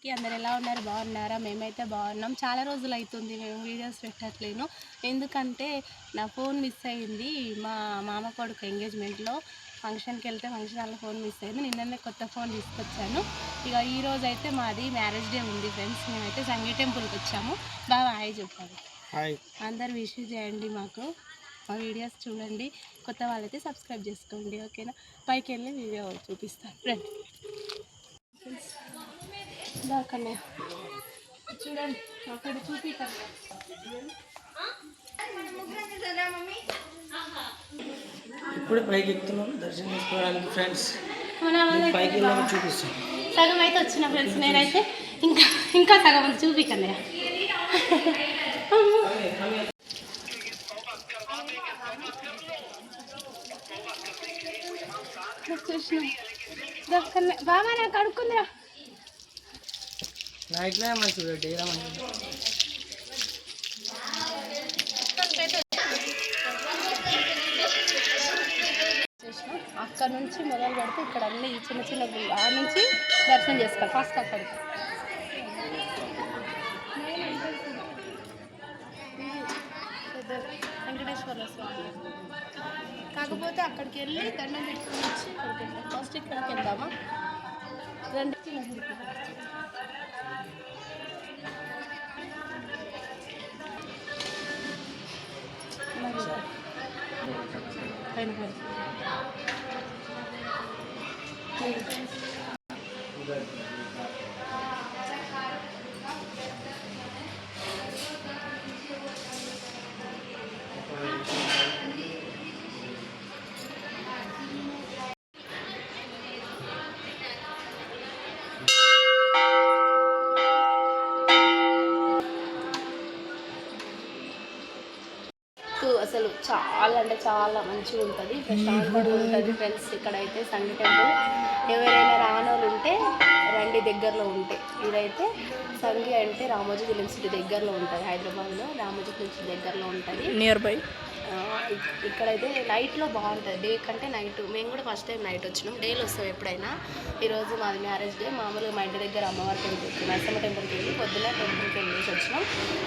అందరికీ. అందరు ఎలా ఉన్నారు? బాగున్నారా? మేమైతే బాగున్నాం. చాలా రోజులు అవుతుంది మేము వీడియోస్ పెట్టట్లేను. ఎందుకంటే నా ఫోన్ మిస్ అయింది. మా మామ కొడుకు ఎంగేజ్మెంట్లో ఫంక్షన్కి వెళ్తే ఫంక్షన్ హాల్లో ఫోన్ మిస్ అయింది. నిన్ననే కొత్త ఫోన్ తీసుకొచ్చాను. ఇక ఈరోజు అయితే మాది మ్యారేజ్ డే ఉంది ఫ్రెండ్స్. మేమైతే సంగీ టెంపుల్కి వచ్చాము. బాగా హాయ్ చెప్పాలి. అందరు విష్ చేయండి మాకు. మా వీడియోస్ చూడండి. కొత్త వాళ్ళైతే సబ్స్క్రైబ్ చేసుకోండి. ఓకేనా? పైకి వెళ్ళి వీడియో చూపిస్తాను రండి. దాకనే చూడండి అక్కడ చూపిస్తాను. ఇప్పుడు పైకి ఎక్కుతున్నాం దర్శనం చేసుకోవడానికి ఫ్రెండ్స్. పైకి వెళ్ళి చూపిస్తాం. సగం అయితే వచ్చిన ఫ్రెండ్స్. నేనైతే ఇంకా సగం చూపికండి. బాబా నాకు అడుక్కుందిరా నైట్లో మంచిగా డేరా అక్కడ నుంచి మొదలు పెడితే ఇక్కడ అన్ని చిన్న చిన్న గుళ్ళు ఆ నుంచి దర్శనం చేసుకోవాలి. ఫస్ట్ అక్కడికి వెంకటేశ్వర స్వామి. కాకపోతే అక్కడికి వెళ్ళి దండం పెట్టుకుని వచ్చి ఇక్కడికి వెళ్తాం. ఫస్ట్ ఇక్కడికి వెళ్దామా? రెండు పైన అసలు చాలా అంటే చాలా మంచిగా ఉంటుంది. ప్రశాంతంగా ఉంటుంది ఫ్రెండ్స్. ఇక్కడైతే సంగీ టెంపుల్ ఎవరైనా రానోళ్ళు ఉంటే రండి, దగ్గరలో ఉంటే. ఇదైతే సంగీ అంటే రామోజీ ఫిలిం సిటీ దగ్గరలో ఉంటుంది. హైదరాబాద్లో రామోజీ ఫిలిం సిటీ దగ్గరలో ఉంటుంది, నియర్ బై. ఇక్కడైతే నైట్లో బాగుంటుంది, డే కంటే నైట్. మేము కూడా ఫస్ట్ టైం నైట్ వచ్చినాం. డేలో వస్తాం ఎప్పుడైనా. ఈరోజు మాది మ్యారేజ్ డే. మామూలుగా మా ఇంటి దగ్గర అమ్మవారి టెంపుల్కి, నరసింహ టెంపుల్కి వెళ్ళి పొద్దున్న టెంపుల్కి వెళ్ళేసి వచ్చినాం.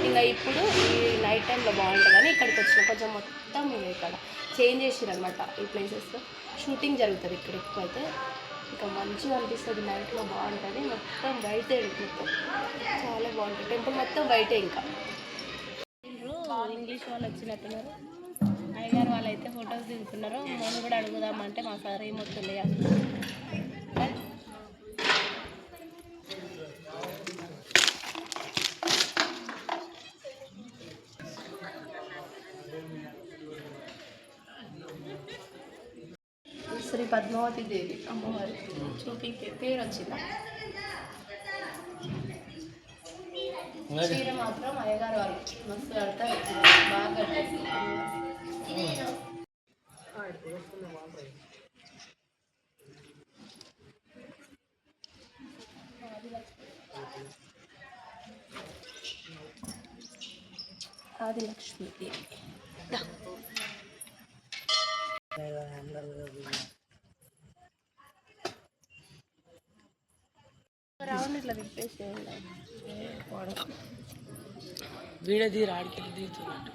ఇంకా ఇప్పుడు ఈ నైట్ టైంలో బాగుంటుందని ఇక్కడికి వచ్చినాం. కొంచెం మొత్తం ఇక్కడ చేంజ్ చేసిరు అనమాట. ఈ ప్లేసెస్ షూటింగ్ జరుగుతుంది ఇక్కడ ఎక్కువ. అయితే ఇంకా మంచిగా అనిపిస్తుంది నైట్లో, బాగుంటుంది. మొత్తం బయటే, మొత్తం చాలా బాగుంటుంది టెంపుల్ మొత్తం బయటే. ఇంకా ఇంగ్లీష్ వాళ్ళు వచ్చినట్టున్నారు. అయ్యగారు వాళ్ళు అయితే ఫొటోస్ దిగుతున్నారు. నేను కూడా అడుగుదామంటే మా సార్ ఏమొస్తుంది శ్రీ పద్మావతి దేవి అమ్మవారి చూపి పేరు వచ్చిందా? చీర మాత్రం అయ్యగారు వాళ్ళు మస్తు కడతారు, బాగా కట్టేసి. ఆదిలక్ష్మి దేవి రావుని ఇట్లా విప్పేసి వీడియో తీరు ఆడికి తీరుతున్నట్టు.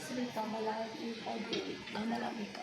శ్రీ కమలాంబిక.